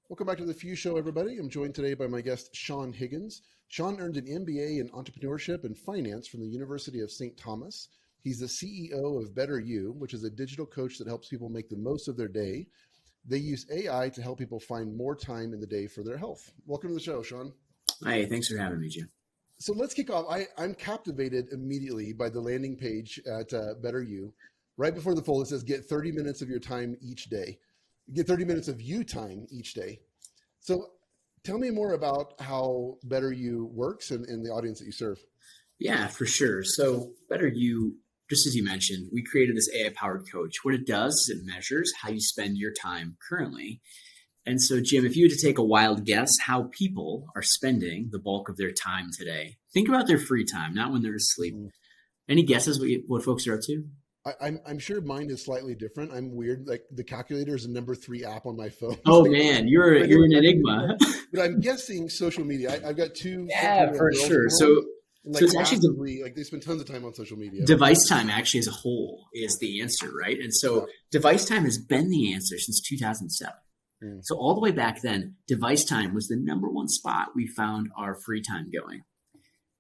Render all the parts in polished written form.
Welcome back to the Few Show, everybody. I'm joined today by my guest, Sean Higgins. Sean earned an MBA in Entrepreneurship and Finance from the University of St. Thomas. He's the CEO of BetterYou, which is a digital coach that helps people make the most of their day. They use AI to help people find more time in the day for their health. Welcome to the show, Sean. Hey, thanks for having me, Jim. So let's kick off. I'm captivated immediately by the landing page at BetterYou. Right before the fold, it says, get 30 minutes of your time each day. Get 30 minutes of you time each day. So tell me more about how BetterYou works and the audience that you serve. Yeah, for sure. So BetterYou, just as you mentioned, we created this AI-powered coach. What it does is it measures how you spend your time currently. And so, Jim, if you had to take a wild guess how people are spending the bulk of their time today, think about their free time, not when they're asleep. Mm-hmm. Any guesses what folks are up to? I'm sure mine is slightly different. I'm weird. Like the calculator is a number 3 app on my phone. Oh man, you're an enigma. But I'm guessing social media. I've got 2. Yeah, for sure. So it's actually like they spend tons of time on social media. Device time actually as a whole is the answer, right? And so device time has been the answer since 2007. So all the way back then, device time was the number 1 spot we found our free time going.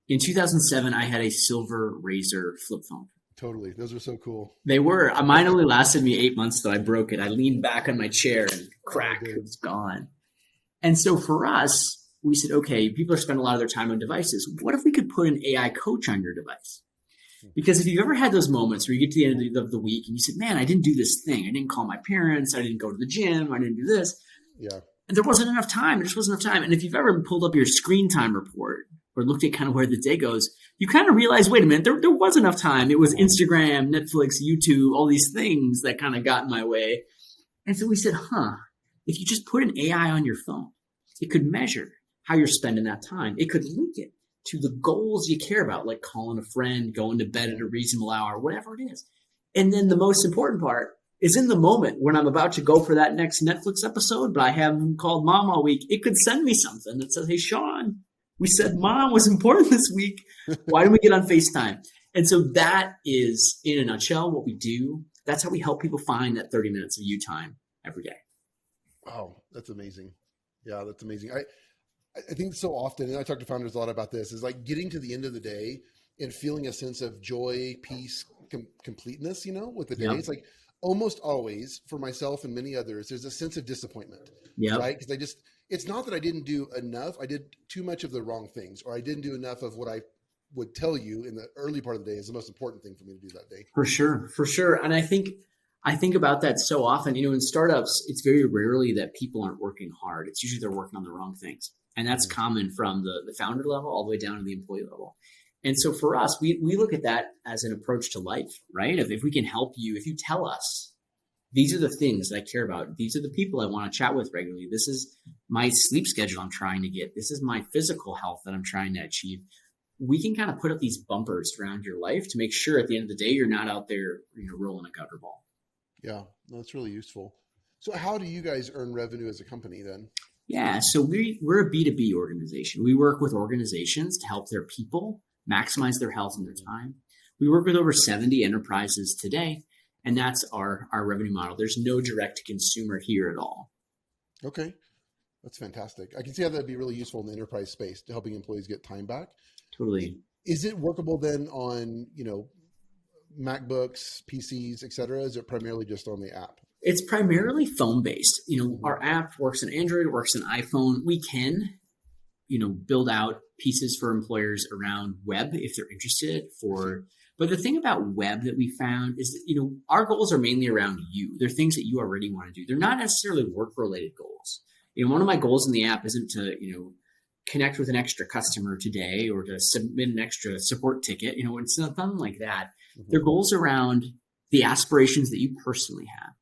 In 2007, I had a silver Razor flip phone. Totally. Those are so cool. They were. Mine only lasted me 8 months, though. I broke it. I leaned back on my chair and crack, it was gone. And so for us, we said, okay, people are spending a lot of their time on devices. What if we could put an AI coach on your device? Because if you've ever had those moments where you get to the end of the week and you said, man, I didn't do this thing. I didn't call my parents. I didn't go to the gym. I didn't do this. Yeah. And there wasn't enough time. There just wasn't enough time. And if you've ever pulled up your screen time report or looked at kind of where the day goes, you kind of realize, wait a minute, there was enough time. It was Instagram, Netflix, YouTube, all these things that kind of got in my way. And so we said, if you just put an AI on your phone, it could measure how you're spending that time. It could link it to the goals you care about, like calling a friend, going to bed at a reasonable hour, whatever it is. And then the most important part is in the moment when I'm about to go for that next Netflix episode, but I haven't called mom all week, it could send me something that says, hey, Sean, we said mom was important this week. Why didn't we get on FaceTime? And so that is, in a nutshell, what we do. That's how we help people find that 30 minutes of you time every day. Wow, that's amazing. Yeah, that's amazing. I think so often, and I talk to founders a lot about this, is like getting to the end of the day and feeling a sense of joy, peace, completeness, with the day. Yep. It's like almost always for myself and many others, there's a sense of disappointment, right? Because it's not that I didn't do enough. I did too much of the wrong things, or I didn't do enough of what I would tell you in the early part of the day is the most important thing for me to do that day. For sure. And I think about that so often, in startups, it's very rarely that people aren't working hard. It's usually they're working on the wrong things. And that's common from the founder level all the way down to the employee level. And so for us, we look at that as an approach to life, right? If we can help you, if you tell us, these are the things that I care about. These are the people I want to chat with regularly. This is my sleep schedule I'm trying to get. This is my physical health that I'm trying to achieve. We can kind of put up these bumpers around your life to make sure at the end of the day, you're not out there, rolling a gutter ball. Yeah, that's really useful. So how do you guys earn revenue as a company then? Yeah, so we're a B2B organization. We work with organizations to help their people maximize their health and their time. We work with over 70 enterprises today, and that's our revenue model. There's no direct to consumer here at all. Okay, that's fantastic. I can see how that'd be really useful in the enterprise space to helping employees get time back. Totally. Is it workable then on, MacBooks, PCs, et cetera? Is it primarily just on the app? It's primarily phone-based. Our app works on Android, works on iPhone. We can, build out pieces for employers around web if they're interested but the thing about web that we found is that, our goals are mainly around you. They're things that you already want to do. They're not necessarily work-related goals. One of my goals in the app isn't to, connect with an extra customer today or to submit an extra support ticket. It's nothing like that. Mm-hmm. They're goals around the aspirations that you personally have.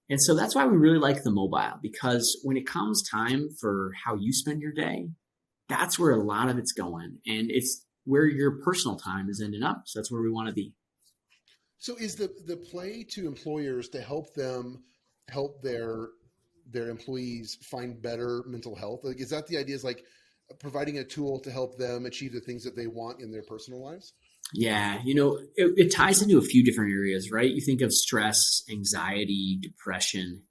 And so that's why we really like the mobile, because when it comes time for how you spend your day, that's where a lot of it's going. And it's where your personal time is ending up. So that's where we want to be. So is the play to employers to help them help their employees find better mental health? Like, is that the idea, is like providing a tool to help them achieve the things that they want in their personal lives? Yeah, it ties into a few different areas, right? You think of stress, anxiety, depression.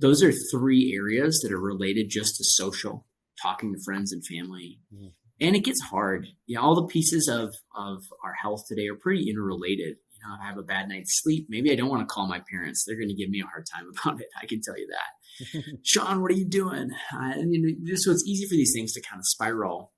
those are three areas that are related just to social, talking to friends and family. Mm-hmm. And it gets hard. All the pieces of our health today are pretty interrelated. If I have a bad night's sleep, maybe I don't want to call my parents. They're going to give me a hard time about it. I can tell you that. Sean, what are you doing? So it's easy for these things to kind of spiral.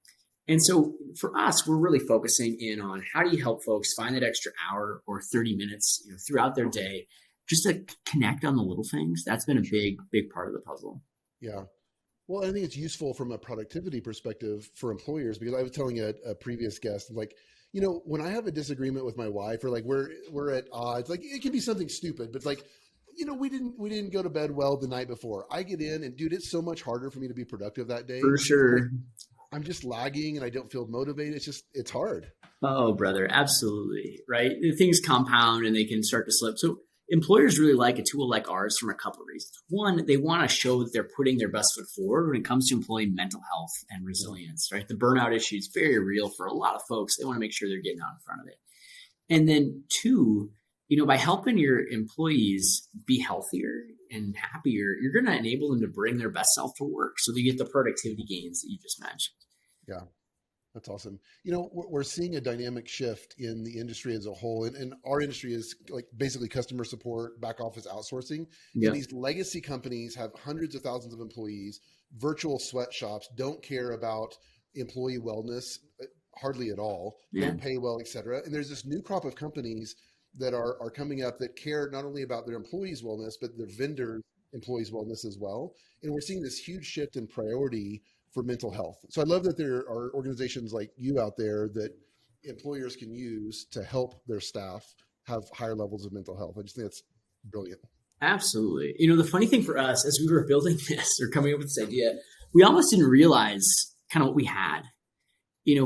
And so for us, we're really focusing in on how do you help folks find that extra hour or 30 minutes throughout their day just to connect on the little things. That's been a big part of the puzzle. Yeah. Well, I think it's useful from a productivity perspective for employers, because I was telling a previous guest, like, when I have a disagreement with my wife, or like we're at odds, like it can be something stupid, but like, we didn't go to bed well the night before. I get in and dude, it's so much harder for me to be productive that day. For sure. Like, I'm just lagging and I don't feel motivated. It's hard. Oh, brother. Absolutely. Right. Things compound and they can start to slip. So employers really like a tool like ours from a couple of reasons. One, they want to show that they're putting their best foot forward when it comes to employee mental health and resilience, right? The burnout issue is very real for a lot of folks. They want to make sure they're getting out in front of it. And then two, by helping your employees be healthier and happier, you're going to enable them to bring their best self to work so they get the productivity gains that you just mentioned. Yeah. That's awesome. We're seeing a dynamic shift in the industry as a whole. And our industry is like basically customer support, back office outsourcing. Yeah. And these legacy companies have hundreds of thousands of employees, virtual sweatshops, don't care about employee wellness hardly at all, don't pay well, et cetera. And there's this new crop of companies that are coming up that care not only about their employees' wellness, but their vendors' employees' wellness as well. And we're seeing this huge shift in priority for mental health. So I love that there are organizations like you out there that employers can use to help their staff have higher levels of mental health. I just think that's brilliant. Absolutely. The funny thing for us, as we were building this or coming up with this idea, we almost didn't realize kind of what we had.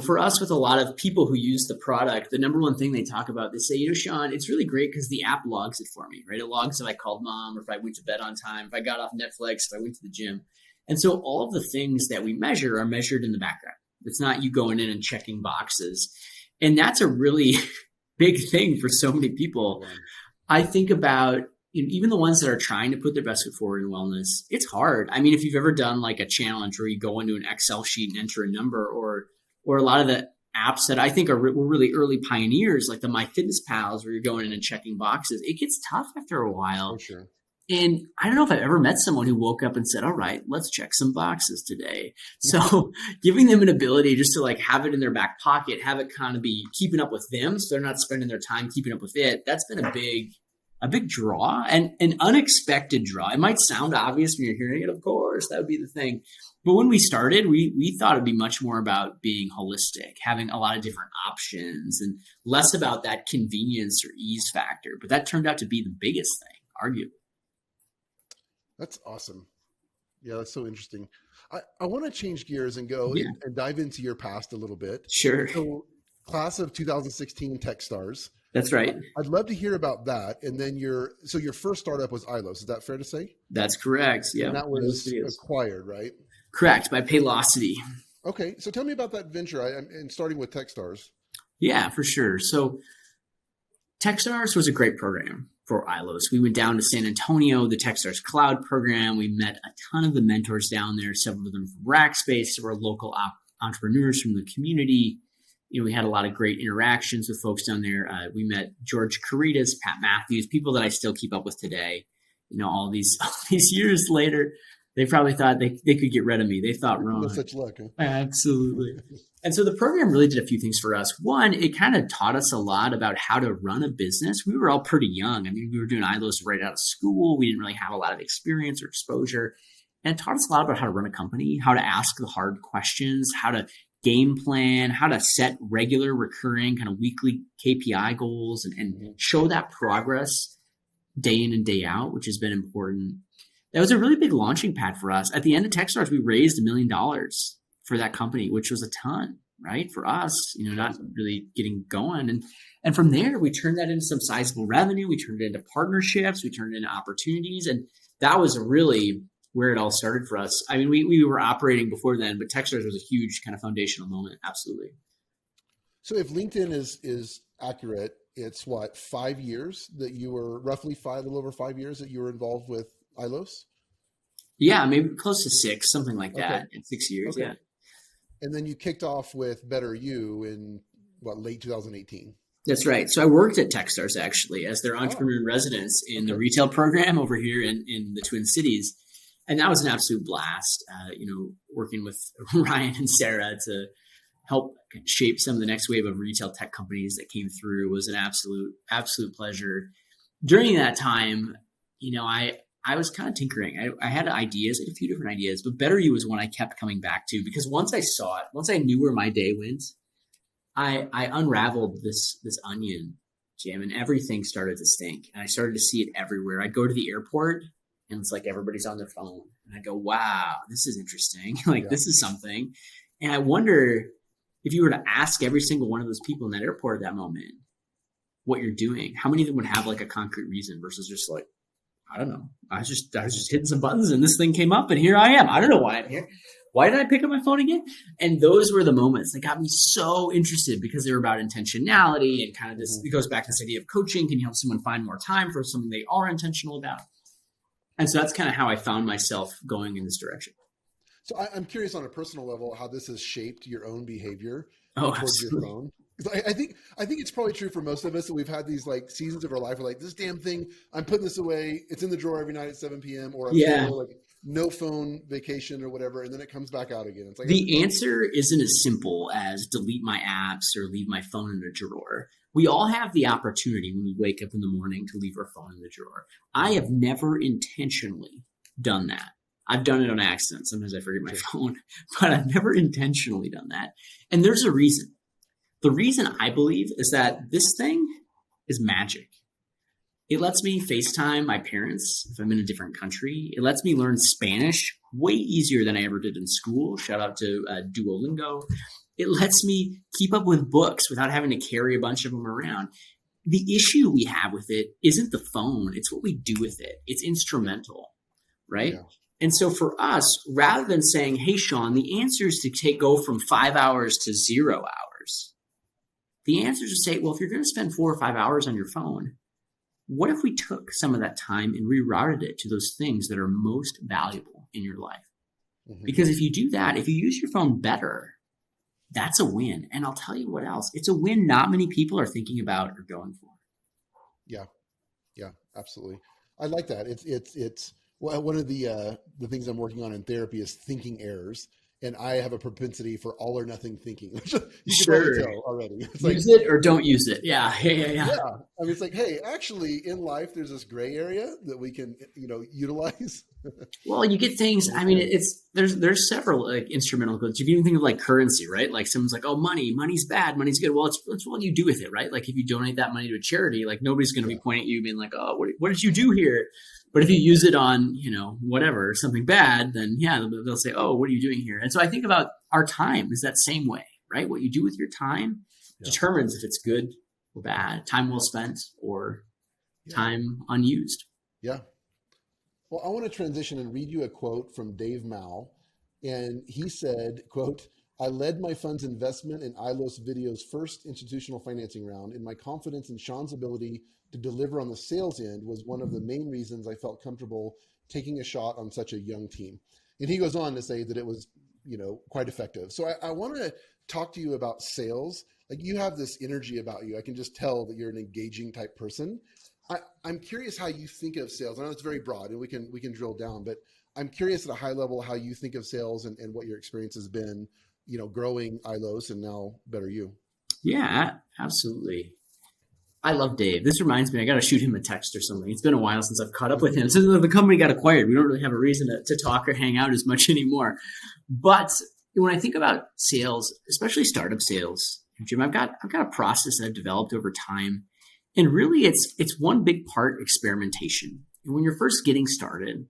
For us, with a lot of people who use the product, the number one thing they talk about, they say, Sean, it's really great because the app logs it for me, right? It logs if I called mom, or if I went to bed on time, if I got off Netflix, if I went to the gym. And so all of the things that we measure are measured in the background. It's not you going in and checking boxes. And that's a really big thing for so many people. I think about even the ones that are trying to put their best foot forward in wellness, it's hard. I mean, if you've ever done like a challenge where you go into an Excel sheet and enter a number, or a lot of the apps that I think were really early pioneers, like the MyFitnessPals, where you're going in and checking boxes, it gets tough after a while. For sure. And I don't know if I've ever met someone who woke up and said, all right, let's check some boxes today. So giving them an ability just to like have it in their back pocket, have it kind of be keeping up with them, so they're not spending their time keeping up with it. That's been a big draw, and an unexpected draw. It might sound obvious when you're hearing it, of course, that would be the thing. But when we started, we thought it'd be much more about being holistic, having a lot of different options, and less about that convenience or ease factor. But that turned out to be the biggest thing, arguably. That's awesome. Yeah, that's so interesting. I want to change gears and go and dive into your past a little bit. Sure. So class of 2016 Techstars. That's right. I'd love to hear about that. And then your first startup was Ilos. Is that fair to say? That's correct. Yeah. And that was acquired, right? Correct, by Paylocity. Okay. So tell me about that venture and starting with Techstars. Yeah, for sure. So Techstars was a great program for Ilos. We went down to San Antonio, the Techstars Cloud program. We met a ton of the mentors down there, several of them from Rackspace, several local entrepreneurs from the community. We had a lot of great interactions with folks down there. We met George Caritas, Pat Matthews, people that I still keep up with today. All these years later, they probably thought they could get rid of me. They thought wrong. No such luck. Huh? Absolutely. And so the program really did a few things for us. One, it kind of taught us a lot about how to run a business. We were all pretty young. I mean, we were doing Ilos right out of school. We didn't really have a lot of experience or exposure. And it taught us a lot about how to run a company, how to ask the hard questions, how to game plan, how to set regular, recurring, kind of weekly KPI goals and show that progress day in and day out, which has been important. That was a really big launching pad for us. At the end of Techstars, we raised $1 million for that company, which was a ton, right? For us, not really getting going. And from there, we turned that into some sizable revenue. We turned it into partnerships. We turned it into opportunities. And that was really where it all started for us. I mean, we were operating before then, but Techstars was a huge kind of foundational moment. Absolutely. So if LinkedIn is accurate, it's what, 5 years that you were roughly a little over 5 years that you were involved with Ilos? Yeah, maybe close to 6, something like Okay. that, in 6 years. Okay. Yeah. And then you kicked off with BetterYou in what, late 2018? That's right. So I worked at Techstars actually as their Oh, entrepreneur in residence in the okay. retail program over here in the Twin Cities. And that was an absolute blast, working with Ryan and Sarah to help shape some of the next wave of retail tech companies that came through was an absolute pleasure. During that time, I was kind of tinkering. I had ideas, a few different ideas, but BetterYou was one I kept coming back to because once I saw it, once I knew where my day went, I unraveled this onion, Jim, and everything started to stink. And I started to see it everywhere. I'd go to the airport and it's like everybody's on their phone. And I go, wow, this is interesting. Yeah. This is something. And I wonder if you were to ask every single one of those people in that airport at that moment what you're doing, how many of them would have like a concrete reason versus just like, I don't know. I was just hitting some buttons and this thing came up and here I am. I don't know why I'm here. Why did I pick up my phone again? And those were the moments that got me so interested because they were about intentionality and kind of this, it goes back to this idea of coaching. Can you help someone find more time for something they are intentional about? And so that's kind of how I found myself going in this direction. So I'm curious on a personal level how this has shaped your own behavior towards Absolutely. your phone. Because I think it's probably true for most of us that we've had these like seasons of our life where like this damn thing, I'm putting this away. It's in the drawer every night at 7 p.m. or I'm like no phone vacation or whatever, and then it comes back out again. It's like the answer isn't as simple as delete my apps or leave my phone in a drawer. We all have the opportunity when we wake up in the morning to leave our phone in the drawer. I have never intentionally done that. I've done it on accident. Sometimes I forget my phone, but I've never intentionally done that. And there's a reason. The reason I believe is that this thing is magic. It lets me FaceTime my parents if I'm in a different country. It lets me learn Spanish way easier than I ever did in school. Shout out to Duolingo. It lets me keep up with books without having to carry a bunch of them around. The issue we have with it isn't the phone. It's what we do with it. It's instrumental, right? Yeah. And so for us, rather than saying, hey, Sean, the answer is to go from 5 hours to 0 hours. The answer is to say, well, if you're going to spend 4 or 5 hours on your phone, what if we took some of that time and rerouted it to those things that are most valuable in your life? Mm-hmm. Because if you do that, if you use your phone better, that's a win. And I'll tell you what else. It's a win not many people are thinking about or going for. Yeah, absolutely. I like that. It's well, one of the things I'm working on in therapy is thinking errors. And I have a propensity for all or nothing thinking, which you can probably tell already. It's like, use it or don't use it. Yeah. Yeah. I mean, it's like, hey, actually in life, there's this gray area that we can, utilize. Well, you get things. I mean, there's several like instrumental goods. You can even think of like currency, right? Like someone's like, oh, money's bad, money's good. Well, it's what you do with it, right? Like if you donate that money to a charity, like nobody's going to be pointing at you being like, oh, what did you do here? But if you use it on, whatever, something bad, then they'll say, oh, what are you doing here? And so I think about our time is that same way, right? What you do with your time determines if it's good or bad, time well spent or time unused. Yeah. Well, I want to transition and read you a quote from Dave Mao. And he said, quote, I led my fund's investment in ILOS Video's first institutional financing round, and my confidence in Sean's ability to deliver on the sales end was one of the main reasons I felt comfortable taking a shot on such a young team. And he goes on to say that it was, quite effective. So I want to talk to you about sales. Like you have this energy about you. I can just tell that you're an engaging type person. I'm curious how you think of sales. I know it's very broad and we can drill down, but I'm curious at a high level how you think of sales and what your experience has been, growing ILOS and now BetterYou. Yeah, absolutely. I love Dave. This reminds me, I got to shoot him a text or something. It's been a while since I've caught up with him. So the company got acquired. We don't really have a reason to talk or hang out as much anymore. But when I think about sales, especially startup sales, Jim, I've got a process that I've developed over time. And really it's one big part experimentation. And when you're first getting started,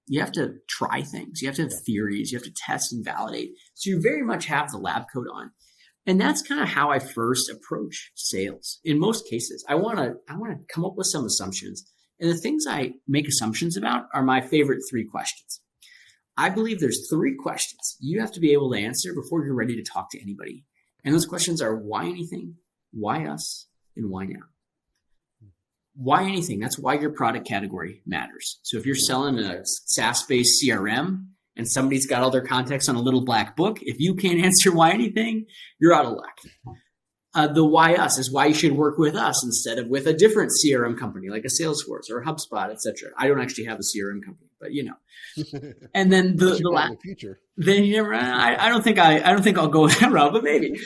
you have to try things. You have to have theories. You have to test and validate. So you very much have the lab coat on. And that's kind of how I first approach sales. In most cases, I want to come up with some assumptions. And the things I make assumptions about are my favorite 3 questions. I believe there's 3 questions you have to be able to answer before you're ready to talk to anybody. And those questions are why anything, why us, and why now? Why anything? That's why your product category matters. So if you're selling a SaaS-based CRM and somebody's got all their contacts on a little black book, if you can't answer why anything, you're out of luck. The why us is why you should work with us instead of with a different CRM company like a Salesforce or a HubSpot, etc. I don't actually have a CRM company, but And then the future. Then you never. I don't think I'll go that route, but maybe.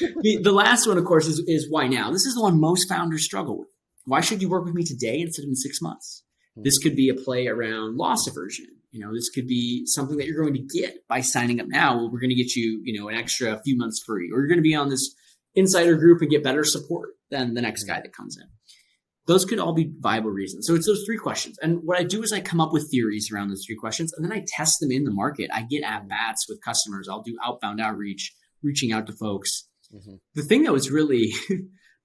The last one, of course, is why now. This is the one most founders struggle with. Why should you work with me today instead of in 6 months? This could be a play around loss aversion. This could be something that you're going to get by signing up now. Well, we're going to get you, an extra few months free, or you're going to be on this insider group and get better support than the next guy that comes in. Those could all be viable reasons. So it's those 3 questions. And what I do is I come up with theories around those 3 questions, and then I test them in the market. I get at bats with customers. I'll do outbound outreach, reaching out to folks. The thing that was really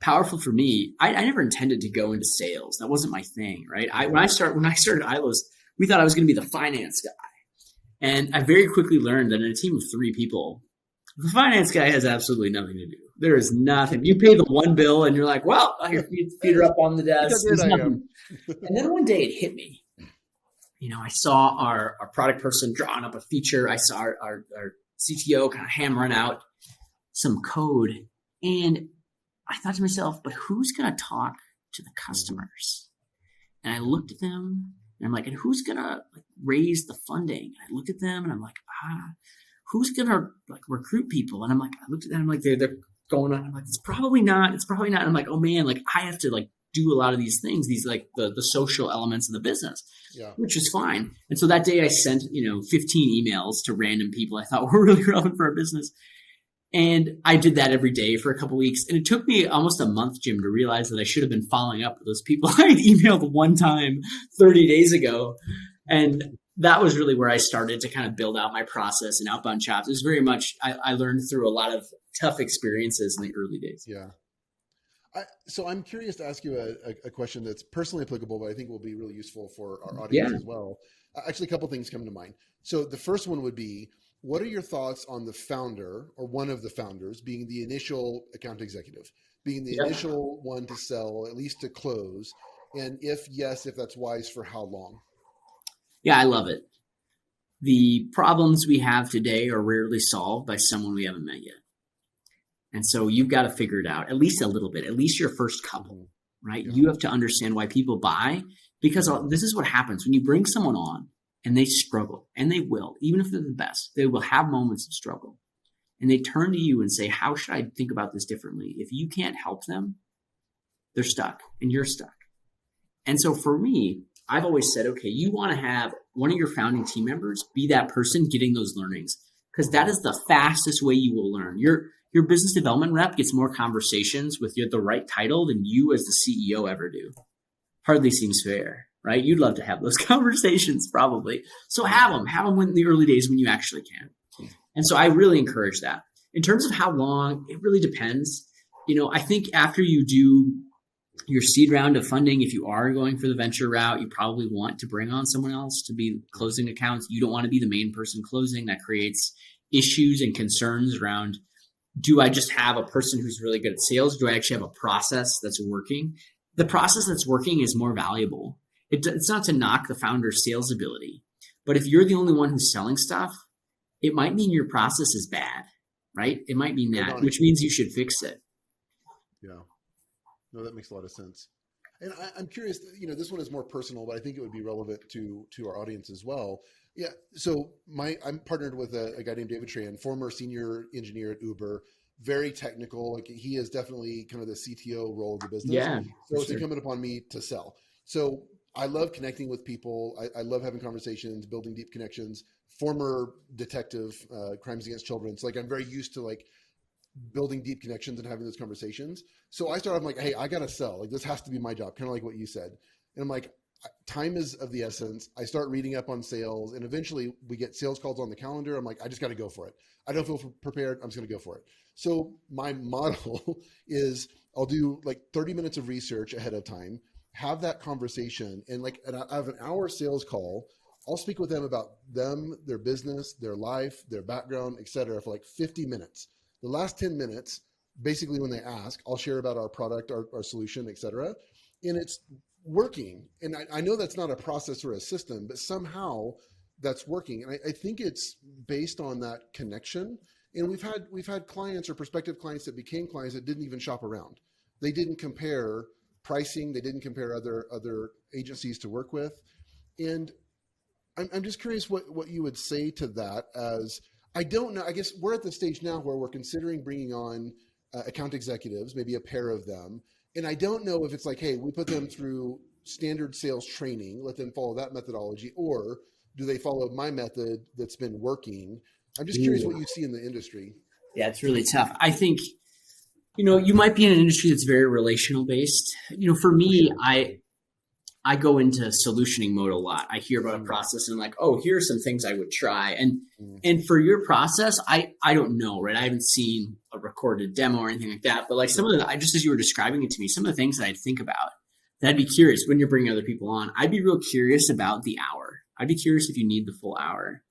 powerful for me, I never intended to go into sales. That wasn't my thing, right? When I started Ilos, we thought I was going to be the finance guy. And I very quickly learned that in a team of 3 people, the finance guy has absolutely nothing to do. There is nothing. You pay the one bill and you're like, well, your feet are up on the desk. And then one day it hit me. I saw our product person drawing up a feature. I saw our CTO kind of hammering out some code. And I thought to myself, but who's going to talk to the customers? And I looked at them and I'm like, and who's going to raise the funding? I looked at them and I'm like, who's going to recruit people? And I'm like, I looked at them, I'm like, they're going on. I'm like, it's probably not. And I'm like, oh man, I have to do a lot of these things, these the social elements of the business, which is fine. And so that day I sent, 15 emails to random people I thought were really relevant for our business. And I did that every day for a couple of weeks. And it took me almost a month, Jim, to realize that I should have been following up with those people I had emailed one time 30 days ago. And that was really where I started to kind of build out my process and outbound chops. It was very much, I learned through a lot of tough experiences in the early days. Yeah. So I'm curious to ask you a question that's personally applicable, but I think will be really useful for our audience as well. Actually, a couple things come to mind. So the first one would be, what are your thoughts on the founder or one of the founders being the initial account executive, being the initial one to sell, at least to close? And if yes, if that's wise, for how long? Yeah, I love it. The problems we have today are rarely solved by someone we haven't met yet. And so you've got to figure it out, at least a little bit, at least your first couple, right? Yeah. You have to understand why people buy, because this is what happens when you bring someone on and they struggle, and they will, even if they're the best, they will have moments of struggle. And they turn to you and say, how should I think about this differently? If you can't help them, they're stuck and you're stuck. And so for me, I've always said, okay, you want to have one of your founding team members be that person getting those learnings, because that is the fastest way you will learn. Your business development rep gets more conversations with the right title than you as the CEO ever do. Hardly seems fair, right? You'd love to have those conversations probably. So have them in the early days when you actually can. And so I really encourage that. In terms of how long, it really depends. I think after you do your seed round of funding, if you are going for the venture route, you probably want to bring on someone else to be closing accounts. You don't want to be the main person closing. That creates issues and concerns around, do I just have a person who's really good at sales? Do I actually have a process that's working? The process that's working is more valuable. It's not to knock the founder's sales ability, but if you're the only one who's selling stuff, it might mean your process is bad, right? It might mean that, which means you should fix it. Yeah. No, that makes a lot of sense. And I'm curious, this one is more personal, but I think it would be relevant to our audience as well. Yeah. So I'm partnered with a guy named David Tran, former senior engineer at Uber, very technical. He is definitely kind of the CTO role of the business. Yeah. So it's incumbent upon me to sell. So I love connecting with people. I love having conversations, building deep connections. Former detective, crimes against children. So I'm very used to building deep connections and having those conversations. So I started, I'm like, hey, I got to sell. This has to be my job, kind of like what you said. And I'm like, time is of the essence. I start reading up on sales, and eventually we get sales calls on the calendar. I'm like, I just got to go for it. I don't feel prepared. I'm just going to go for it. So my model is I'll do 30 minutes of research ahead of time, have that conversation, and I have an hour sales call. I'll speak with them about them, their business, their life, their background, et cetera, for 50 minutes. The last 10 minutes, basically when they ask, I'll share about our product, our solution, et cetera. And it's working. And I know that's not a process or a system, but somehow that's working. And I think it's based on that connection. And we've had clients or prospective clients that became clients that didn't even shop around. They didn't compare pricing. They didn't compare other agencies to work with. And I'm just curious what you would say to that. As I don't know, I guess we're at the stage now where we're considering bringing on account executives, maybe a pair of them. And I don't know if it's like, hey, we put them through standard sales training, let them follow that methodology, or do they follow my method that's been working? I'm just curious what you see in the industry. Yeah, it's really tough. I think, you might be in an industry that's very relational based. For me, I go into solutioning mode a lot. I hear about a process and I'm like, oh, here are some things I would try. And for your process, I don't know, right? I haven't seen a recorded demo or anything like that. But like some of the, just as you were describing it to me, some of the things that I'd think about, that I'd be curious when you're bringing other people on, I'd be real curious about the hour. I'd be curious if you need the full hour.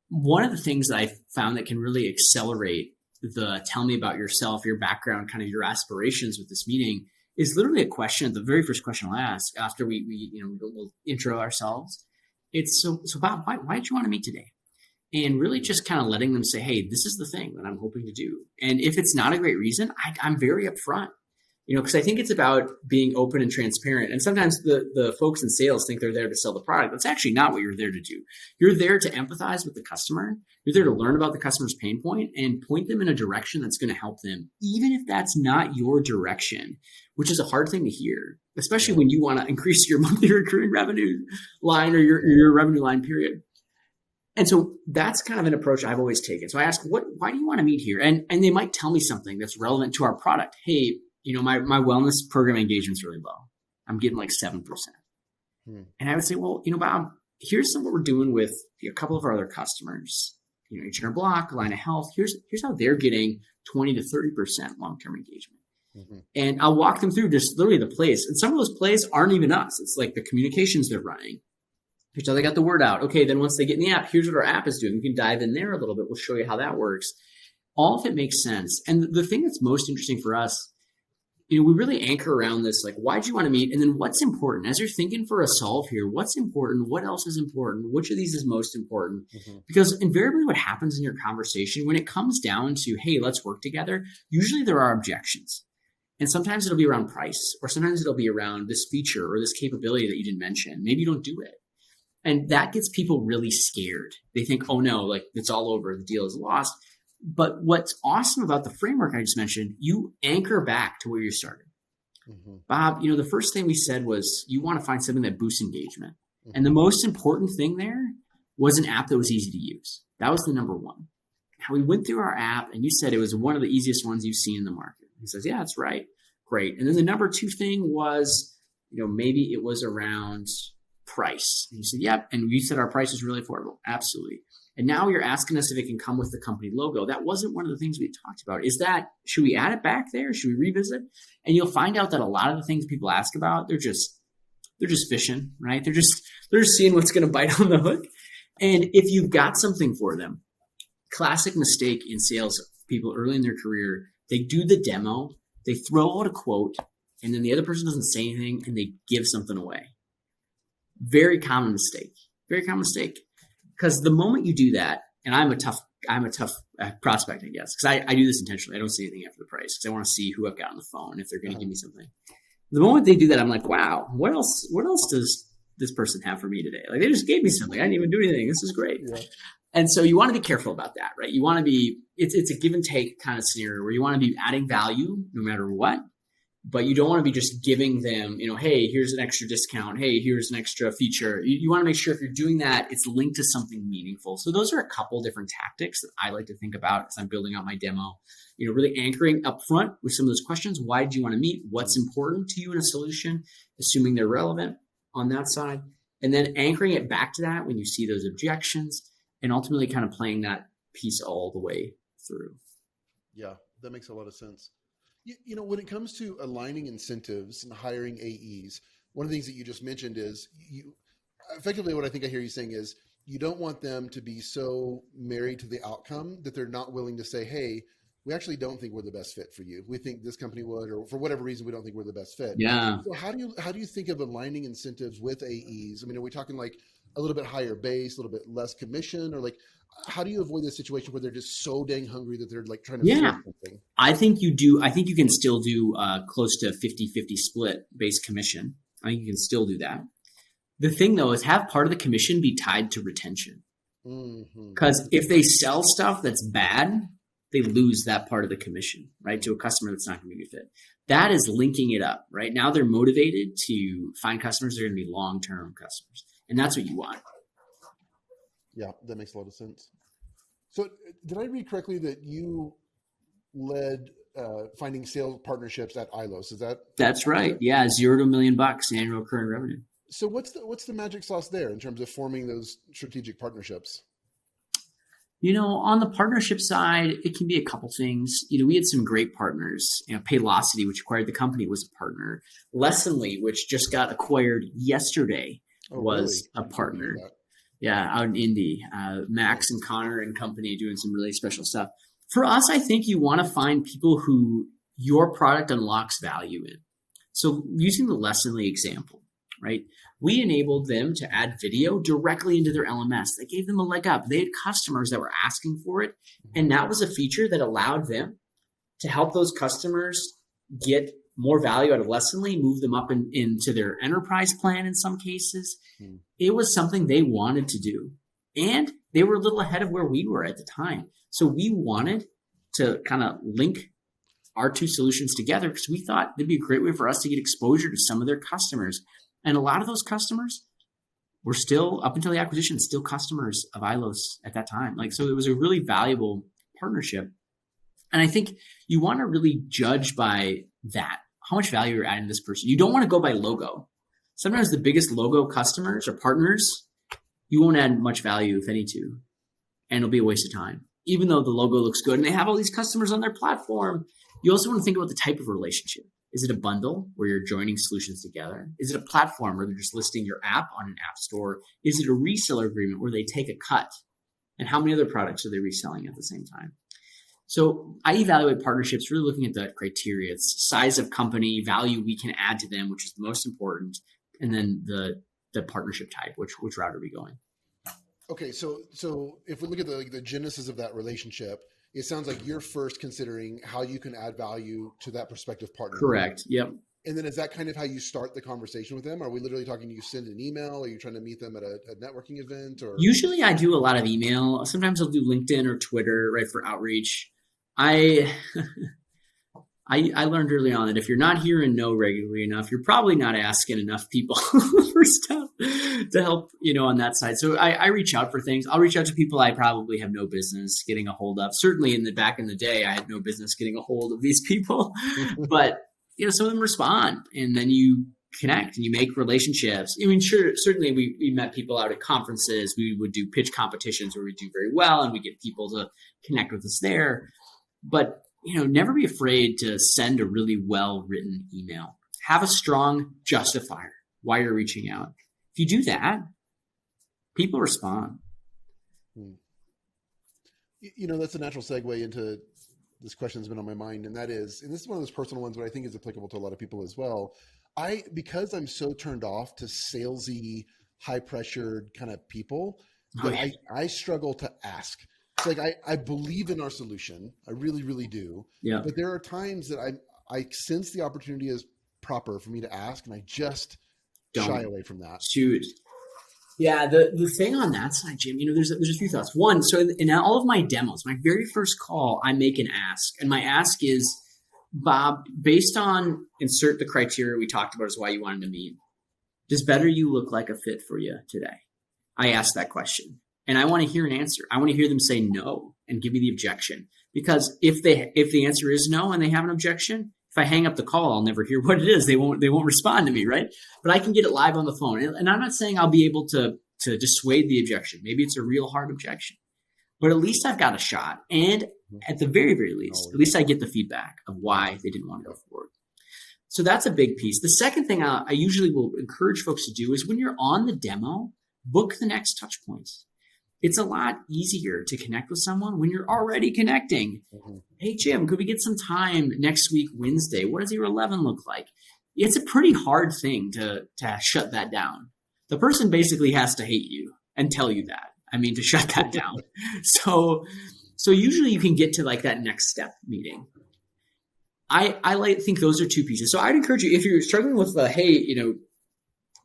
One of the things that I found that can really accelerate the tell me about yourself, your background, kind of your aspirations with this meeting is literally a question. The very first question I'll ask after we'll intro ourselves. It's so Bob, why did you want to meet today? And really just kind of letting them say, hey, this is the thing that I'm hoping to do. And if it's not a great reason, I'm very upfront. Because I think it's about being open and transparent. And sometimes the folks in sales think they're there to sell the product. That's actually not what you're there to do. You're there to empathize with the customer. You're there to learn about the customer's pain point and point them in a direction that's going to help them, even if that's not your direction, which is a hard thing to hear, especially when you want to increase your monthly recurring revenue line or your revenue line period. And so that's kind of an approach I've always taken. So I ask, why do you want to meet here? And they might tell me something that's relevant to our product. Hey, my wellness program engagement's really low. I'm getting like 7%. And I would say, well, Bob, here's what we're doing with a couple of our other customers, H&R Block, Line of Health. Here's how they're getting 20 to 30% long-term engagement. And I'll walk them through just literally the plays. And some of those plays aren't even us. It's like the communications they're running. Here's how they got the word out. Okay, then once they get in the app, here's what our app is doing. We can dive in there a little bit. We'll show you how that works. All of it makes sense. And the thing that's most interesting for us, we really anchor around this, like, why do you want to meet? And then what's important? As you're thinking for a solve here, what's important? What else is important? Which of these is most important? Because invariably what happens in your conversation, when it comes down to, hey, let's work together, usually there are objections. And sometimes it'll be around price, or sometimes it'll be around this feature or this capability that you didn't mention. Maybe you don't do it. And that gets people really scared. They think, oh no, like it's all over, the deal is lost. But what's awesome about the framework I just mentioned, you anchor back to where you started. Bob, the first thing we said was you want to find something that boosts engagement. And the most important thing there was an app that was easy to use. That was the number one. Now we went through our app and you said it was one of the easiest ones you've seen in the market. He says, yeah, that's right. Great. And then the number two thing was, maybe it was around price. And you said, yep. And you said our price is really affordable. Absolutely. And now you're asking us if it can come with the company logo. That wasn't one of the things we talked about. Should we add it back there? Should we revisit? And you'll find out that a lot of the things people ask about, they're just fishing, right? They're just seeing what's going to bite on the hook. And if you've got something for them, classic mistake in sales people early in their career, they do the demo, they throw out a quote, and then the other person doesn't say anything and they give something away. Very common mistake. Very common mistake. Because the moment you do that, and I'm a tough prospect, I guess, because I do this intentionally. I don't say anything after the price because I want to see who I've got on the phone if they're going to give me something. The moment they do that, I'm like, wow, what else does this person have for me today? Like they just gave me something. I didn't even do anything. This is great. Yeah. And so you want to be careful about that, right? You want to be, it's a give and take kind of scenario where you want to be adding value no matter what. But you don't want to be just giving them, hey, here's an extra discount. Hey, here's an extra feature. You want to make sure if you're doing that, it's linked to something meaningful. So those are a couple different tactics that I like to think about as I'm building out my demo. Really anchoring up front with some of those questions. Why do you want to meet? What's important to you in a solution? Assuming they're relevant on that side. And then anchoring it back to that when you see those objections and ultimately kind of playing that piece all the way through. Yeah, that makes a lot of sense. When it comes to aligning incentives and hiring AEs, one of the things that you just mentioned is effectively what I think I hear you saying is you don't want them to be so married to the outcome that they're not willing to say, hey, we actually don't think we're the best fit for you. We think this company would, or for whatever reason, we don't think we're the best fit. Yeah. So how do you think of aligning incentives with AEs? I mean, are we talking like a little bit higher base, a little bit less commission, or like how do you avoid this situation where they're just so dang hungry that they're like trying to Yeah. fill something? I think you do. I think you can still do close to 50-50 split base commission. I think you can still do that. The thing though is have part of the commission be tied to retention. Because if they sell stuff that's bad, they lose that part of the commission, right? To a customer that's not going to be a good fit. That is linking it up, right? Now they're motivated to find customers that are going to be long-term customers. And that's what you want. Yeah, that makes a lot of sense. So did I read correctly that you led finding sales partnerships at Ilos? Is that? That's right. Yeah. $0 to $1 million annual recurring revenue. So what's the magic sauce there in terms of forming those strategic partnerships? On the partnership side, it can be a couple things. We had some great partners. Paylocity, which acquired the company, was a partner. Lessonly, which just got acquired yesterday, was really? a partner. Yeah, out in Indy. Max and Connor and company doing some really special stuff. For us, I think you want to find people who your product unlocks value in. So using the Lessonly example, right? We enabled them to add video directly into their LMS. That gave them a leg up. They had customers that were asking for it. And that was a feature that allowed them to help those customers get more value out of Lessonly, move them up into their enterprise plan in some cases. It was something they wanted to do. And they were a little ahead of where we were at the time. So we wanted to kind of link our two solutions together because we thought it'd be a great way for us to get exposure to some of their customers. And a lot of those customers were still, up until the acquisition, still customers of Ilos at that time. So it was a really valuable partnership. And I think you want to really judge by that, how much value you're adding to this person. You don't want to go by logo. Sometimes the biggest logo customers or partners, you won't add much value, if any, to. And it'll be a waste of time. Even though the logo looks good and they have all these customers on their platform, you also want to think about the type of relationship. Is it a bundle where you're joining solutions together? Is it a platform where they're just listing your app on an app store? Is it a reseller agreement where they take a cut? And how many other products are they reselling at the same time? So I evaluate partnerships really looking at that criteria. It's size of company, value we can add to them, which is the most important, and then the partnership type, which route are we going? Okay, so if we look at the genesis of that relationship, it sounds like you're first considering how you can add value to that prospective partner. Correct. Yep. And then is that kind of how you start the conversation with them? Are we literally talking, you send an email? Are you trying to meet them at a networking event? Or usually I do a lot of email. Sometimes I'll do LinkedIn or Twitter, right, for outreach. I learned early on that if you're not hearing no regularly enough, you're probably not asking enough people for stuff to help, on that side. So I reach out for things. I'll reach out to people I probably have no business getting a hold of. Certainly back in the day, I had no business getting a hold of these people, but some of them respond, and then you connect and you make relationships. I mean, sure, certainly we met people out at conferences. We would do pitch competitions where we do very well and we get people to connect with us there. But never be afraid to send a really well-written email. Have a strong justifier why you're reaching out. If you do that, people respond. That's a natural segue into this question that's been on my mind, and this is one of those personal ones, but I think is applicable to a lot of people as well. Because I'm so turned off to salesy, high-pressured kind of people, that I struggle to ask. It's like I believe in our solution. I really, really do. Yeah. But there are times that I sense the opportunity is proper for me to ask, and I just shy away from that. Shoot. Yeah. The thing on that side, Jim, there's a few thoughts. One, so in all of my demos, my very first call, I make an ask, and my ask is, Bob, based on insert the criteria we talked about is why you wanted to meet. Does BetterYou look like a fit for you today? I ask that question. And I want to hear an answer. I want to hear them say no and give me the objection. Because if the answer is no and they have an objection, if I hang up the call, I'll never hear what it is. They won't respond to me, right? But I can get it live on the phone. And I'm not saying I'll be able to dissuade the objection. Maybe it's a real hard objection. But at least I've got a shot. And at the very, very least, at least I get the feedback of why they didn't want to go forward. So that's a big piece. The second thing I usually will encourage folks to do is when you're on the demo, book the next touch points. it's a lot easier to connect with someone when you're already connecting. Mm-hmm. Hey, Jim, could we get some time next week, Wednesday? What does your 11 look like? It's a pretty hard thing to shut that down. The person basically has to hate you and tell you that. I mean, to shut that down. So usually you can get to like that next step meeting. I think those are two pieces. So I'd encourage you, if you're struggling with the, hey,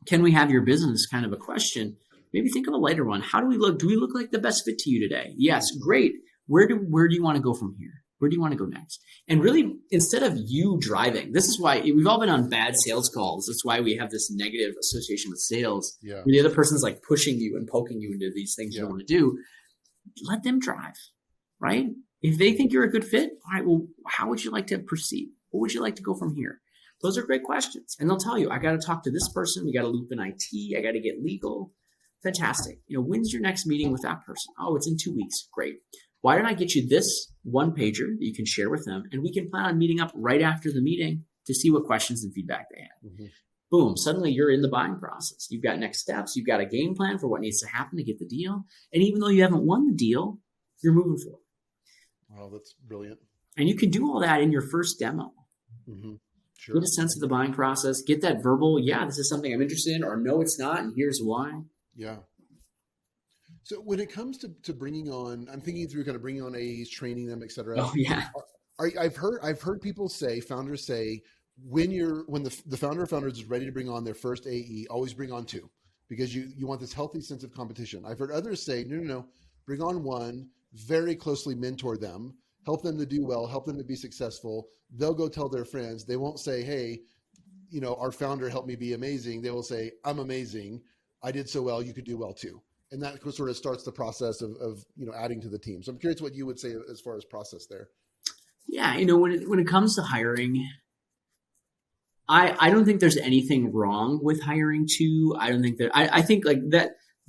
can we have your business kind of a question, maybe think of a lighter one. How do we look? Do we look like the best fit to you today? Yes, great. Where do you want to go from here? Where do you want to go next? And really, instead of you driving, this is why we've all been on bad sales calls. That's why we have this negative association with sales. Yeah. Where the other person's like pushing you and poking you into these things you don't want to do. Let them drive, right? If they think you're a good fit, all right, well, how would you like to proceed? What would you like to go from here? Those are great questions. And they'll tell you, I got to talk to this person. We got to loop in IT. I got to get legal. Fantastic. When's your next meeting with that person? Oh, it's in 2 weeks. Great. Why don't I get you this one pager that you can share with them, and we can plan on meeting up right after the meeting to see what questions and feedback they have. Mm-hmm. Boom. Suddenly you're in the buying process. You've got next steps. You've got a game plan for what needs to happen to get the deal. And even though you haven't won the deal, you're moving forward. Wow, that's brilliant. And you can do all that in your first demo. Mm-hmm. Sure. Get a sense of the buying process. Get that verbal, yeah, this is something I'm interested in, or no, it's not, and here's why. Yeah. So when it comes to bringing on, I'm thinking through kind of bringing on AEs, training them, et cetera. Oh yeah. I've heard people say, founders say, when the founder of founders is ready to bring on their first AE, always bring on two, because you want this healthy sense of competition. I've heard others say, no, bring on one, very closely mentor them, help them to do well, help them to be successful. They'll go tell their friends. They won't say, hey, our founder helped me be amazing. They will say, I'm amazing. I did so well. You could do well too. And that sort of starts the process of adding to the team. So I'm curious what you would say as far as process there. Yeah, when it comes to hiring, I don't think there's anything wrong with hiring two. I don't think that I think like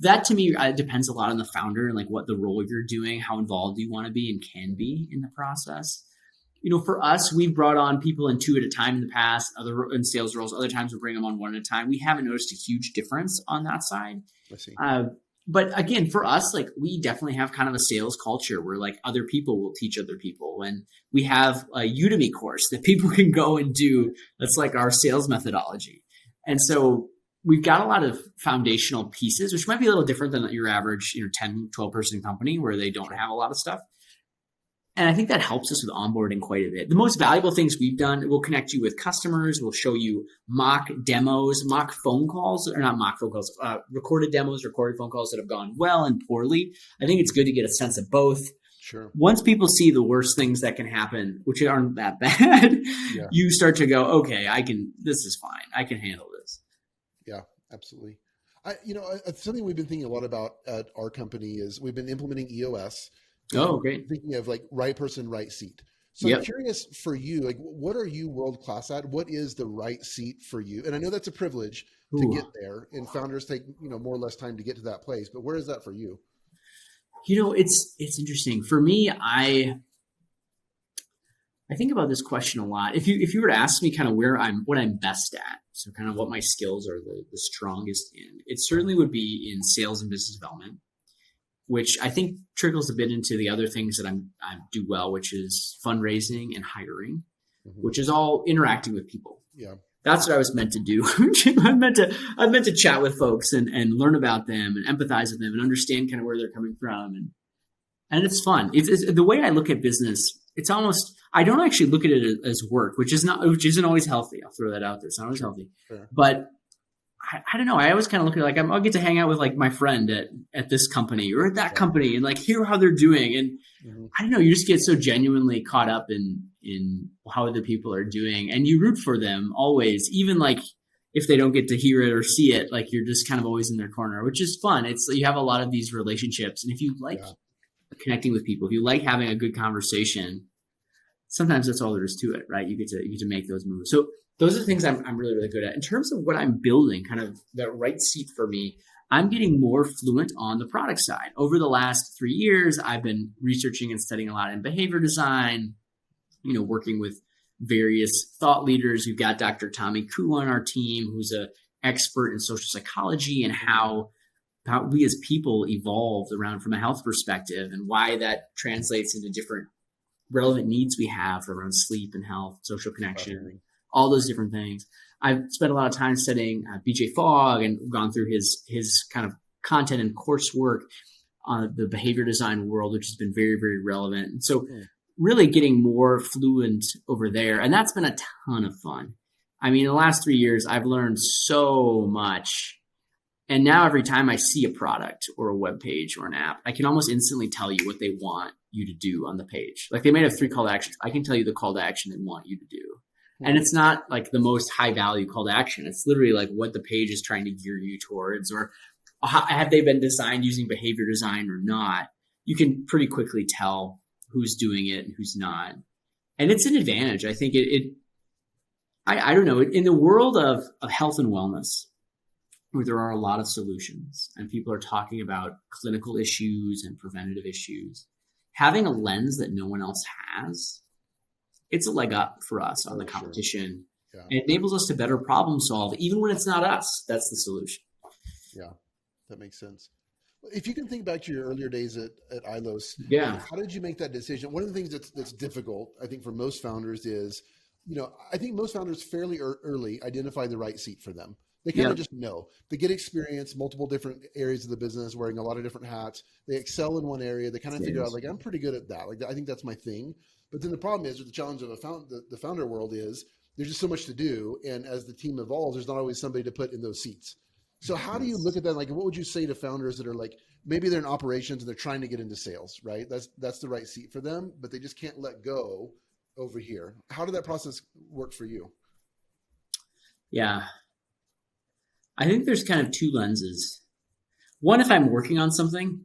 that to me depends a lot on the founder and like what the role you're doing, how involved you want to be and can be in the process. For us, we've brought on people in two at a time in the past, other in sales roles. Other times we bring them on one at a time. We haven't noticed a huge difference on that side. I see. But again, for us, like we definitely have kind of a sales culture where like other people will teach other people. And we have a Udemy course that people can go and do. That's like our sales methodology. And so we've got a lot of foundational pieces, which might be a little different than your average, 10, 12 person company where they don't have a lot of stuff. And I think that helps us with onboarding quite a bit. The most valuable things we've done, we'll connect you with customers. We'll show you mock demos, mock phone calls, or not mock phone calls, recorded demos, recorded phone calls that have gone well and poorly. I think it's good to get a sense of both. Sure. Once people see the worst things that can happen, which aren't that bad, you start to go, okay, this is fine. I can handle this. Yeah, absolutely. Something we've been thinking a lot about at our company is we've been implementing EOS. Oh, great. Thinking of like right person, right seat. So I'm curious for you, like what are you world-class at? What is the right seat for you? And I know that's a privilege to get there, and founders take, more or less time to get to that place, but where is that for you? It's interesting. For me, I think about this question a lot. If you were to ask me kind of what I'm best at, so kind of what my skills are the strongest in, it certainly would be in sales and business development, which I think trickles a bit into the other things that I do well, which is fundraising and hiring, which is all interacting with people. Yeah. That's what I was meant to do. I'm meant to chat with folks and learn about them and empathize with them and understand kind of where they're coming from. And it's fun. It's the way I look at business. It's almost, I don't actually look at it as work, which isn't always healthy. I'll throw that out there. It's not always healthy, but I don't know. I always kind of look at it like I'll get to hang out with like my friend at this company or at that company and like hear how they're doing. And I don't know, you just get so genuinely caught up in how other people are doing, and you root for them always, even like if they don't get to hear it or see it, like you're just kind of always in their corner, which is fun. It's you have a lot of these relationships, and if you like connecting with people, if you like having a good conversation, sometimes that's all there is to it, right? You get to make those moves. So those are the things I'm really, really good at. In terms of what I'm building, kind of the right seat for me, I'm getting more fluent on the product side. Over the last 3 years, I've been researching and studying a lot in behavior design, working with various thought leaders. We've got Dr. Tommy Koo on our team, who's an expert in social psychology and how how we as people evolved around from a health perspective and why that translates into different relevant needs we have around sleep and health, social connection, all those different things. I've spent a lot of time studying BJ Fogg and gone through his kind of content and coursework on the behavior design world, which has been very, very relevant. And so really getting more fluent over there. And that's been a ton of fun. I mean, in the last 3 years, I've learned so much. And now every time I see a product or a web page or an app, I can almost instantly tell you what they want you to do on the page. Like they might have 3 call to actions. I can tell you the call to action they want you to do. And it's not like the most high value call to action. It's literally like what the page is trying to gear you towards, or have they been designed using behavior design or not? You can pretty quickly tell who's doing it and who's not. And it's an advantage. I think I don't know, in the world of health and wellness, where there are a lot of solutions and people are talking about clinical issues and preventative issues, having a lens that no one else has, it's a leg up for us on the competition. Sure. Yeah. It enables us to better problem solve, even when it's not us. That's the solution. Yeah, that makes sense. If you can think back to your earlier days at Ilos, how did you make that decision? One of the things that's difficult, I think, for most founders is, I think most founders fairly early identify the right seat for them. They kind of just know. They get experience, multiple different areas of the business, wearing a lot of different hats. They excel in one area. They kind of figure out, like, I'm pretty good at that. Like, I think that's my thing. But then the problem is, with the challenge of the founder world is, there's just so much to do. And as the team evolves, there's not always somebody to put in those seats. So how do you look at that? Like, what would you say to founders that are like, maybe they're in operations and they're trying to get into sales, right? That's the right seat for them, but they just can't let go over here. How did that process work for you? Yeah. I think there's kind of 2 lenses. One, if I'm working on something,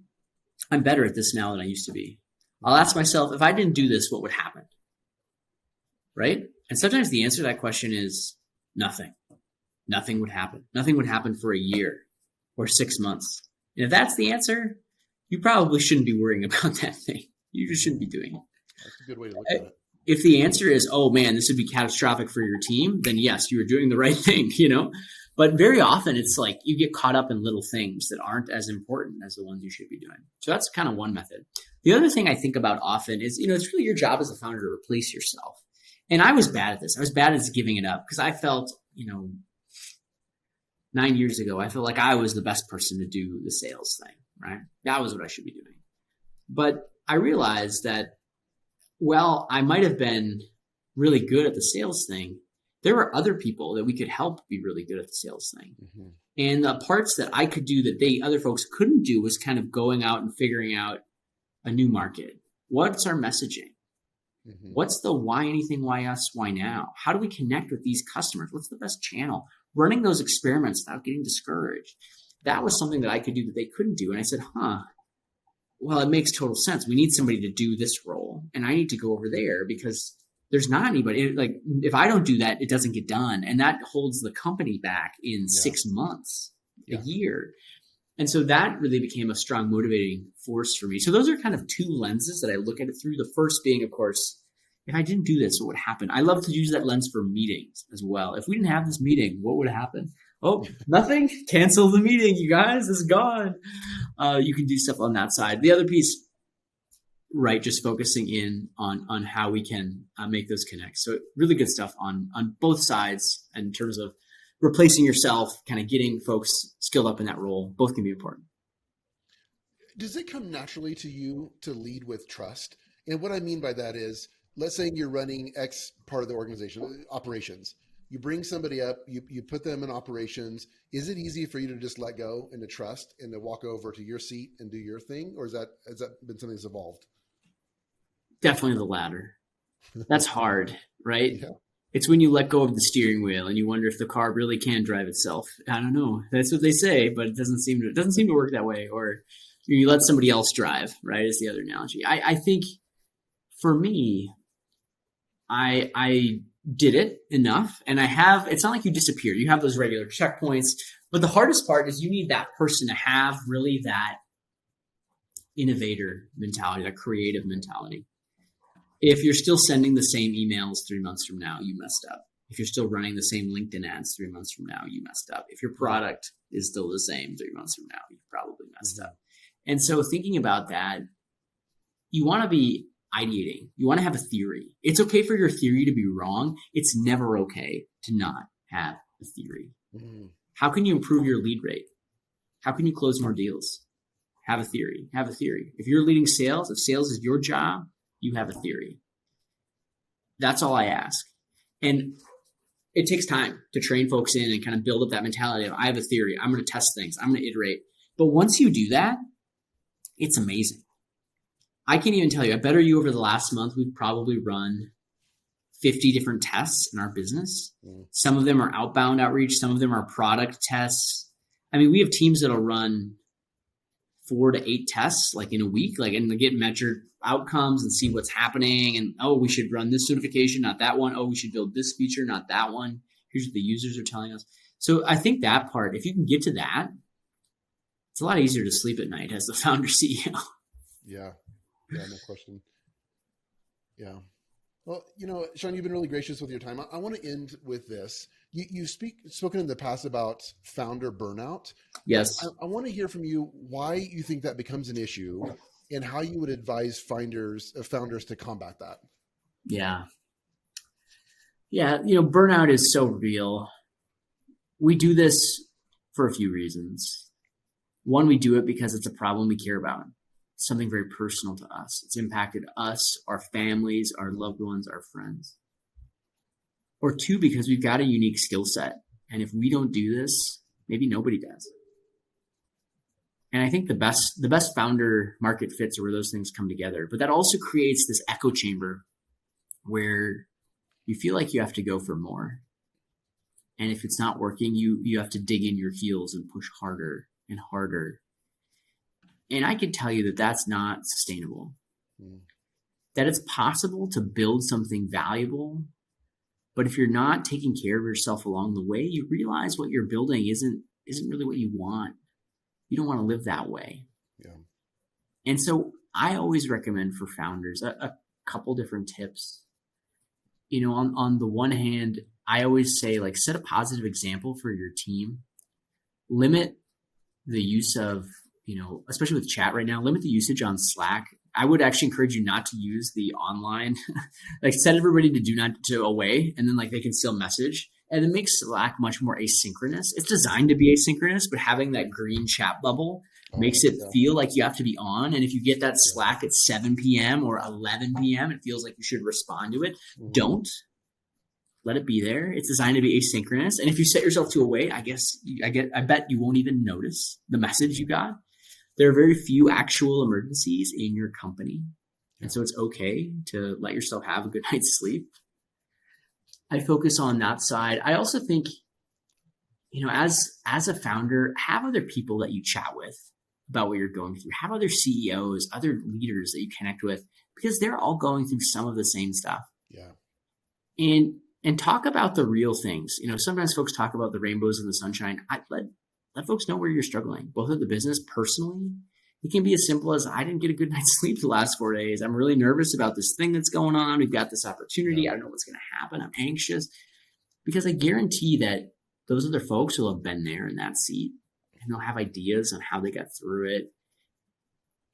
I'm better at this now than I used to be. I'll ask myself, if I didn't do this, what would happen? Right? And sometimes the answer to that question is nothing. Nothing would happen. Nothing would happen for a year or 6 months. And if that's the answer, you probably shouldn't be worrying about that thing. You just shouldn't be doing it. That's a good way to look at it. If the answer is, oh man, this would be catastrophic for your team, then yes, you are doing the right thing, But very often it's like you get caught up in little things that aren't as important as the ones you should be doing. So that's kind of one method. The other thing I think about often is, it's really your job as a founder to replace yourself. And I was bad at this. I was bad at giving it up because I felt, 9 years ago, I felt like I was the best person to do the sales thing, right? That was what I should be doing. But I realized that, I might have been really good at the sales thing. There were other people that we could help be really good at the sales thing. Mm-hmm. And the parts that I could do that other folks couldn't do was kind of going out and figuring out a new market. What's our messaging? Mm-hmm. What's the why anything, why us, why now? How do we connect with these customers? What's the best channel? Running those experiments without getting discouraged. That was something that I could do that they couldn't do. And I said, it makes total sense. We need somebody to do this role. And I need to go over there because there's not anybody. Like, if I don't do that, it doesn't get done. And that holds the company back in 6 months, a year. And so that really became a strong motivating force for me. So those are kind of 2 lenses that I look at it through. The first being, of course, if I didn't do this, what would happen? I love to use that lens for meetings as well. If we didn't have this meeting, what would happen? Oh, nothing. Cancel the meeting, you guys. It's gone. You can do stuff on that side. The other piece, right, just focusing in on how we can make those connects. So really good stuff on both sides in terms of replacing yourself, kind of getting folks skilled up in that role. Both can be important. Does it come naturally to you to lead with trust? And what I mean by that is, let's say you're running X part of the organization, operations. You bring somebody up, you put them in operations. Is it easy for you to just let go and to trust and to walk over to your seat and do your thing? Or has that been something that's evolved? Definitely the latter. That's hard, right? Yeah. It's when you let go of the steering wheel and you wonder if the car really can drive itself. I don't know. That's what they say, but it doesn't seem to work that way. Or you let somebody else drive, right? Is the other analogy. I think for me, I did it enough, and it's not like you disappear. You have those regular checkpoints, but the hardest part is you need that person to have really that innovator mentality, that creative mentality. If you're still sending the same emails 3 months from now, you messed up. If you're still running the same LinkedIn ads 3 months from now, you messed up. If your product is still the same 3 months from now, you probably messed up. And so thinking about that, you want to be ideating. You want to have a theory. It's okay for your theory to be wrong. It's never okay to not have a theory. How can you improve your lead rate? How can you close more deals? Have a theory. Have a theory. If you're leading sales, if sales is your job, you have a theory. That's all I ask. And it takes time to train folks in and kind of build up that mentality of, I have a theory. I'm going to test things. I'm going to iterate. But once you do that, it's amazing. I can't even tell you. At BetterYou over the last month, we've probably run 50 different tests in our business. Some of them are outbound outreach. Some of them are product tests. I mean, we have teams that'll run 4 to 8 tests like in a week, and they get measured outcomes and see what's happening. And, oh, we should run this notification, not that one. Oh, we should build this feature, not that one. Here's what the users are telling us. So I think that part, if you can get to that, it's a lot easier to sleep at night as the founder CEO. Yeah, no question. Yeah. Well, Sean, you've been really gracious with your time. I want to end with this. You've spoken in the past about founder burnout. Yes. I want to hear from you why you think that becomes an issue and how you would advise founders to combat that. Yeah. Yeah. Burnout is so real. We do this for a few reasons. One, we do it because it's a problem we care about. Something very personal to us. It's impacted us, our families, our loved ones, our friends. Or 2, because we've got a unique skill set. And if we don't do this, maybe nobody does. And I think the best founder market fits are where those things come together. But that also creates this echo chamber where you feel like you have to go for more. And if it's not working, you have to dig in your heels and push harder and harder. And I can tell you that that's not sustainable. That it's possible to build something valuable, but if you're not taking care of yourself along the way, you realize what you're building isn't really what you want. You don't want to live that way. Yeah. And so I always recommend for founders a couple different tips. On the one hand, I always say, set a positive example for your team. Limit the use of, especially with chat right now, limit the usage on Slack. I would actually encourage you not to use the online, set everybody to do not to away, and then they can still message. And it makes Slack much more asynchronous. It's designed to be asynchronous, but having that green chat bubble makes it feel like you have to be on. And if you get that Slack at 7 p.m. or 11 p.m., it feels like you should respond to it. Don't. Let it be there. It's designed to be asynchronous. And if you set yourself to away, I bet you won't even notice the message you got. There are very few actual emergencies in your company. And so it's okay to let yourself have a good night's sleep. I focus on that side. I also think, as a founder, have other people that you chat with about what you're going through. Have other CEOs, other leaders that you connect with, because they're all going through some of the same stuff. Yeah. And talk about the real things. Sometimes folks talk about the rainbows and the sunshine. Let folks know where you're struggling, both at the business, personally. It can be as simple as, I didn't get a good night's sleep the last 4 days. I'm really nervous about this thing that's going on. We've got this opportunity. I don't know what's going to happen. I'm anxious. Because I guarantee that those other folks will have been there in that seat, and they'll have ideas on how they got through it.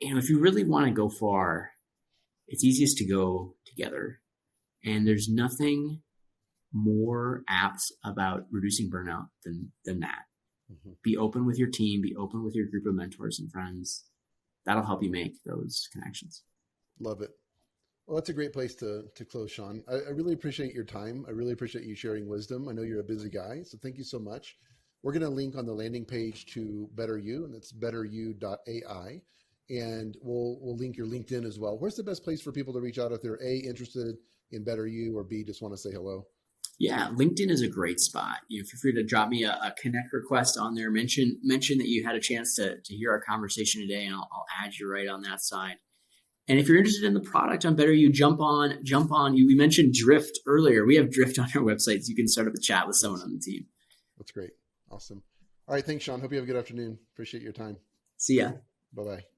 If you really want to go far, it's easiest to go together. And there's nothing more apt about reducing burnout than that. Be open with your team, be open with your group of mentors and friends. That'll help you make those connections. Love it. Well, that's a great place to close, Sean. I really appreciate your time. I really appreciate you sharing wisdom. I know you're a busy guy, so thank you so much. We're going to link on the landing page to BetterYou, and it's BetterYou.Ai. And we'll link your LinkedIn as well. Where's the best place for people to reach out if they're A, interested in BetterYou, or B, just want to say hello? Yeah, LinkedIn is a great spot. Feel free to drop me a connect request on there. Mention that you had a chance to hear our conversation today, and I'll add you right on that side. And if you're interested in the product on BetterYou, jump on. We mentioned Drift earlier. We have Drift on our website, so you can start up a chat with someone on the team. That's great. Awesome. All right, thanks, Sean. Hope you have a good afternoon. Appreciate your time. See ya. Bye-bye.